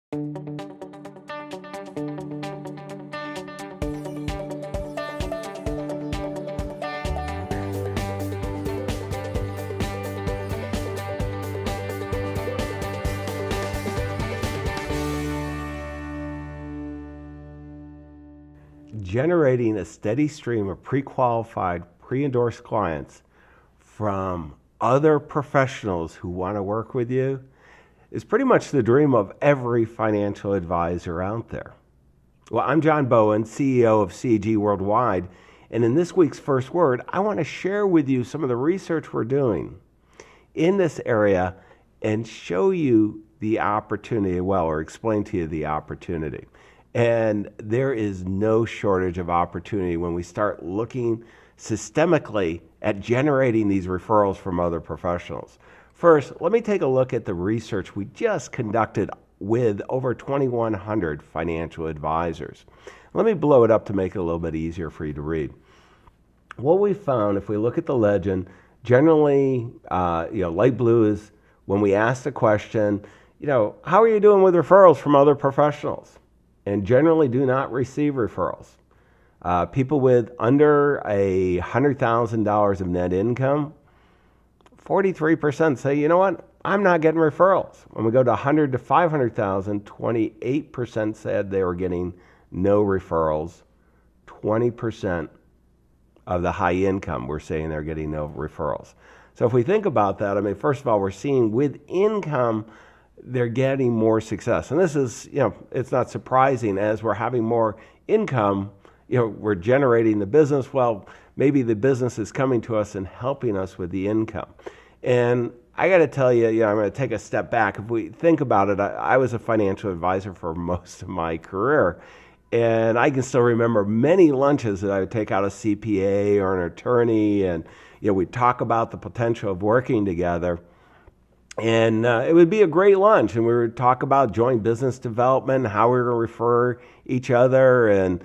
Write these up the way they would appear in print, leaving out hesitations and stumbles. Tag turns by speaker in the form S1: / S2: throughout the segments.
S1: Generating a steady stream of pre-qualified, pre-endorsed clients from other professionals who want to work with you is pretty much the dream of every financial advisor out there. Well, I'm John Bowen, CEO of CEG Worldwide, and in this week's First Word, I want to share with you some of the research we're doing in this area and show you the opportunity, or explain to you the opportunity. And there is no shortage of opportunity when we start looking systemically at generating these referrals from other professionals. First, let me take a look at the research we just conducted with over 2,100 financial advisors. Let me blow it up to make it a little bit easier for you to read. What we found, if we look at the legend, generally, light blue is when we ask the question, how are you doing with referrals from other professionals? And generally do not receive referrals. People with under $100,000 of net income, 43% say, you know what, I'm not getting referrals. When we go to 100 to 500,000, 28% said they were getting no referrals. 20% of the high income were saying they're getting no referrals. So if we think about that, first of all, we're seeing with income, they're getting more success. And this is, it's not surprising as we're having more income, we're generating the business. Well, maybe the business is coming to us and helping us with the income. And I got to tell you, I'm going to take a step back. If we think about it, I was a financial advisor for most of my career. And I can still remember many lunches that I would take out a CPA or an attorney. And, we'd talk about the potential of working together. And it would be a great lunch, and we would talk about joint business development, how we were going to refer each other, and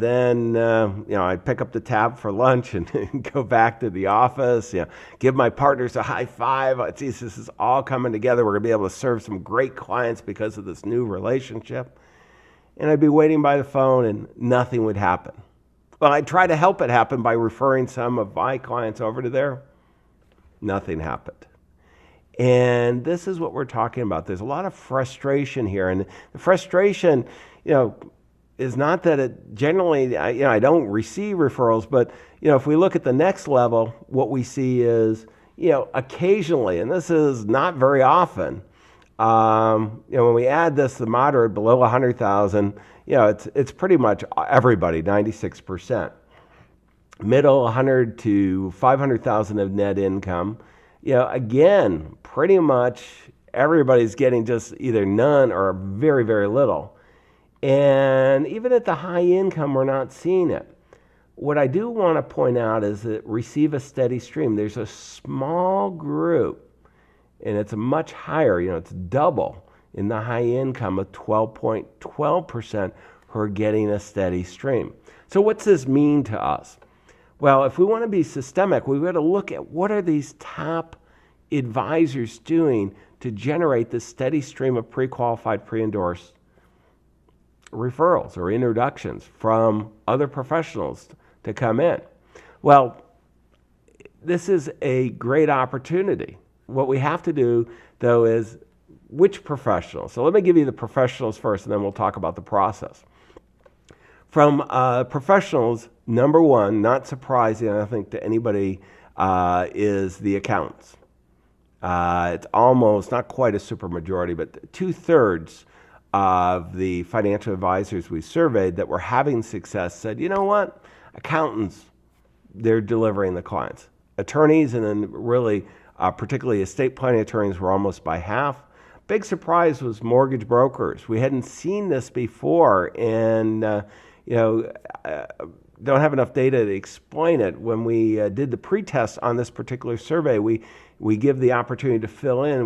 S1: then I'd pick up the tab for lunch and go back to the office, give my partners a high five. Geez, this is all coming together. We're going to be able to serve some great clients because of this new relationship. And I'd be waiting by the phone, and nothing would happen. Well, I'd try to help it happen by referring some of my clients over to there. Nothing happened. And this is what we're talking about. There's a lot of frustration here. And the frustration, is not that it generally, I don't receive referrals, but, if we look at the next level, what we see is, occasionally, and this is not very often, when we add this, the moderate below 100,000, it's pretty much everybody, 96%. Middle 100 to 500,000 of net income. Again, pretty much everybody's getting just either none or very, very little. And even at the high income, we're not seeing it. What I do want to point out is that receive a steady stream. There's a small group, and it's a much higher, it's double in the high income of 12.12% who are getting a steady stream. So what's this mean to us? Well, if we want to be systemic, we've got to look at what are these top advisors doing to generate this steady stream of pre-qualified, pre-endorsed referrals or introductions from other professionals to come in. Well, this is a great opportunity. What we have to do, though, is which professionals? So let me give you the professionals first, and then we'll talk about the process. From professionals, number one, not surprising, I think, to anybody, is the accountants. It's almost, not quite a supermajority, but 2/3 of the financial advisors we surveyed that were having success said, you know what, accountants, they're delivering the clients. Attorneys, and then really, particularly estate planning attorneys, were almost by half. Big surprise was mortgage brokers. We hadn't seen this before, and don't have enough data to explain it. When we did the pretest on this particular survey, we give the opportunity to fill in.